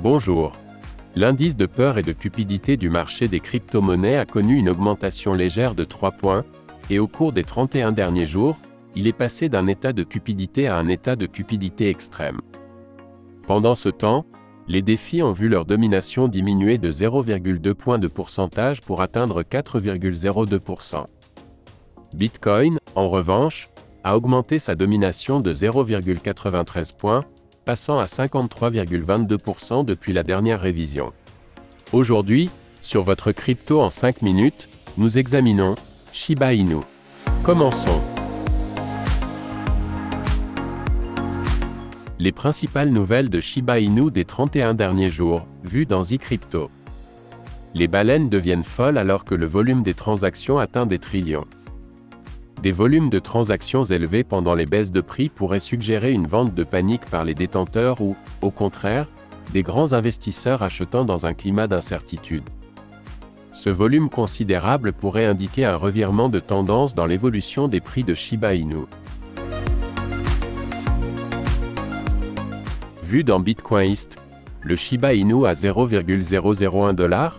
Bonjour. L'indice de peur et de cupidité du marché des crypto-monnaies a connu une augmentation légère de 3 points, et au cours des 31 derniers jours, il est passé d'un état de cupidité à un état de cupidité extrême. Pendant ce temps, les défis ont vu leur domination diminuer de 0,2 points de pourcentage pour atteindre 4,02%. Bitcoin, en revanche, a augmenté sa domination de 0,93 points, passant à 53,22% depuis la dernière révision. Aujourd'hui, sur votre crypto en 5 minutes, nous examinons Shiba Inu. Commençons. Les principales nouvelles de Shiba Inu des 31 derniers jours, vues dans eCrypto. Les baleines deviennent folles alors que le volume des transactions atteint des trillions. Des volumes de transactions élevés pendant les baisses de prix pourraient suggérer une vente de panique par les détenteurs ou, au contraire, des grands investisseurs achetant dans un climat d'incertitude. Ce volume considérable pourrait indiquer un revirement de tendance dans l'évolution des prix de Shiba Inu. Vu dans Bitcoinist, le Shiba Inu à 0,001 $.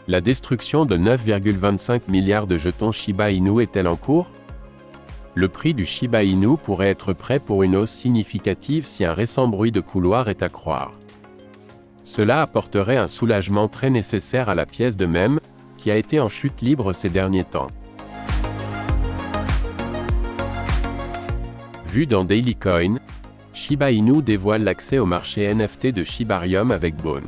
La destruction de 9,25 milliards de jetons Shiba Inu est-elle en cours? Le prix du Shiba Inu pourrait être prêt pour une hausse significative si un récent bruit de couloir est à croire. Cela apporterait un soulagement très nécessaire à la pièce de meme, qui a été en chute libre ces derniers temps. Vu dans Daily Coin, Shiba Inu dévoile l'accès au marché NFT de Shibarium avec Bone.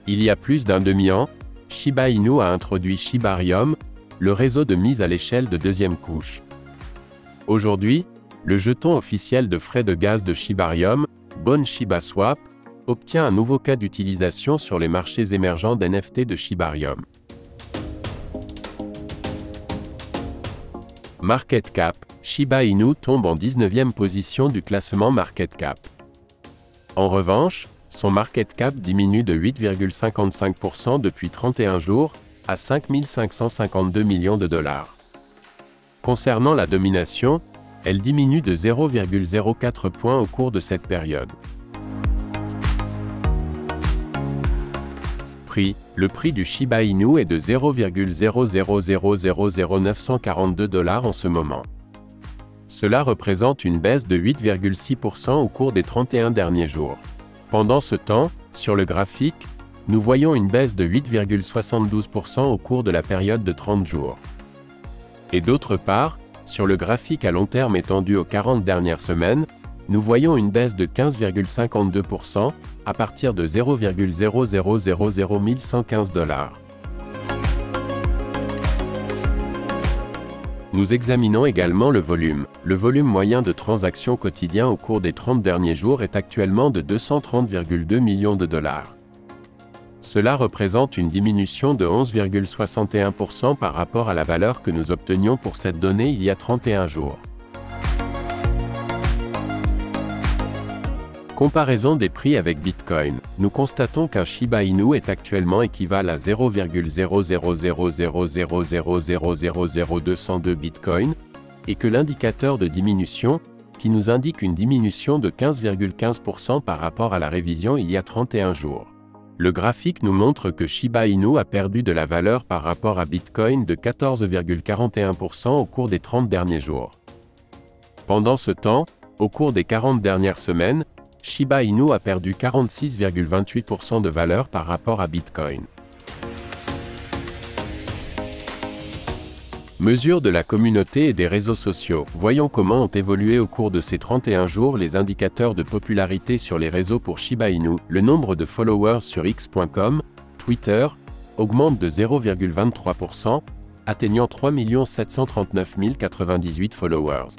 Il y a plus d'un demi-an, Shiba Inu a introduit Shibarium, le réseau de mise à l'échelle de deuxième couche. Aujourd'hui, le jeton officiel de frais de gaz de Shibarium, Bone Shiba Swap, obtient un nouveau cas d'utilisation sur les marchés émergents d'NFT de Shibarium. Market Cap, Shiba Inu tombe en 19e position du classement Market Cap. En revanche, son market cap diminue de 8,55% depuis 31 jours, à 5 552 millions de dollars. Concernant la domination, elle diminue de 0,04 points au cours de cette période. Prix. Le prix du Shiba Inu est de 0,0000942 $ en ce moment. Cela représente une baisse de 8,6% au cours des 31 derniers jours. Pendant ce temps, sur le graphique, nous voyons une baisse de 8,72% au cours de la période de 30 jours. Et d'autre part, sur le graphique à long terme étendu aux 40 dernières semaines, nous voyons une baisse de 15,52% à partir de 0,0000115 $. Nous examinons également le volume. Le volume moyen de transactions quotidien au cours des 30 derniers jours est actuellement de 230,2 millions de dollars. Cela représente une diminution de 11,61% par rapport à la valeur que nous obtenions pour cette donnée il y a 31 jours. Comparaison des prix avec Bitcoin. Nous constatons qu'un Shiba Inu est actuellement équivalent à 0,0000000202 Bitcoin, et que l'indicateur de diminution, qui nous indique une diminution de 15,15% par rapport à la révision il y a 31 jours. Le graphique nous montre que Shiba Inu a perdu de la valeur par rapport à Bitcoin de 14,41% au cours des 30 derniers jours. Pendant ce temps, au cours des 40 dernières semaines, Shiba Inu a perdu 46,28% de valeur par rapport à Bitcoin. Mesures de la communauté et des réseaux sociaux. Voyons comment ont évolué au cours de ces 31 jours les indicateurs de popularité sur les réseaux pour Shiba Inu. Le nombre de followers sur x.com, Twitter, augmente de 0,23%, atteignant 3 739 098 followers.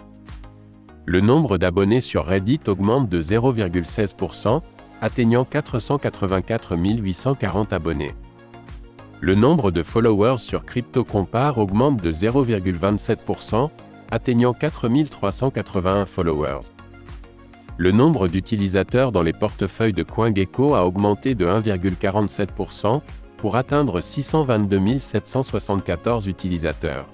Le nombre d'abonnés sur Reddit augmente de 0,16%, atteignant 484 840 abonnés. Le nombre de followers sur CryptoCompare augmente de 0,27%, atteignant 4 381 followers. Le nombre d'utilisateurs dans les portefeuilles de CoinGecko a augmenté de 1,47%, pour atteindre 622 774 utilisateurs.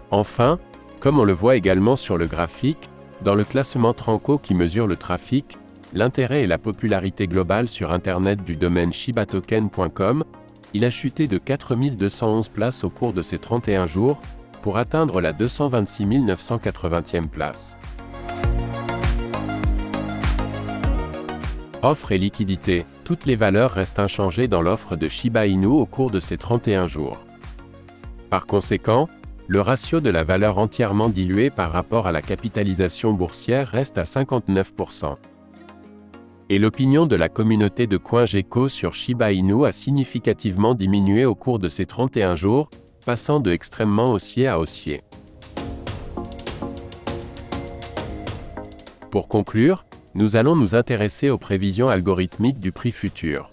Enfin, comme on le voit également sur le graphique, dans le classement Tranco qui mesure le trafic, l'intérêt et la popularité globale sur Internet du domaine shibatoken.com, il a chuté de 4211 places au cours de ces 31 jours, pour atteindre la 226 980e place. Offre et liquidité. Toutes les valeurs restent inchangées dans l'offre de Shiba Inu au cours de ces 31 jours. Par conséquent, le ratio de la valeur entièrement diluée par rapport à la capitalisation boursière reste à 59%. Et l'opinion de la communauté de CoinGecko sur Shiba Inu a significativement diminué au cours de ces 31 jours, passant de extrêmement haussier à haussier. Pour conclure, nous allons nous intéresser aux prévisions algorithmiques du prix futur.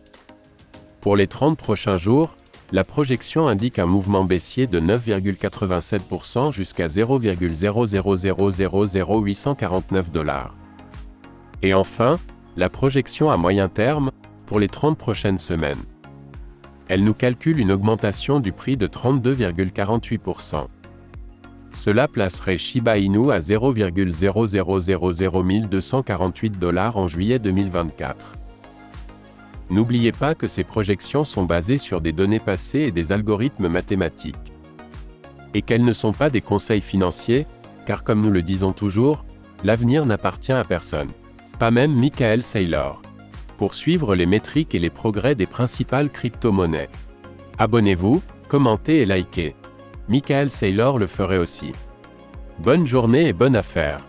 Pour les 30 prochains jours, la projection indique un mouvement baissier de 9,87% jusqu'à 0,0000849 $. Et enfin, la projection à moyen terme, pour les 30 prochaines semaines. Elle nous calcule une augmentation du prix de 32,48%. Cela placerait Shiba Inu à 0,0000248 $ en juillet 2024. N'oubliez pas que ces projections sont basées sur des données passées et des algorithmes mathématiques. Et qu'elles ne sont pas des conseils financiers, car comme nous le disons toujours, l'avenir n'appartient à personne. Pas même Michael Saylor. Pour suivre les métriques et les progrès des principales crypto-monnaies. Abonnez-vous, commentez et likez. Michael Saylor le ferait aussi. Bonne journée et bonne affaire.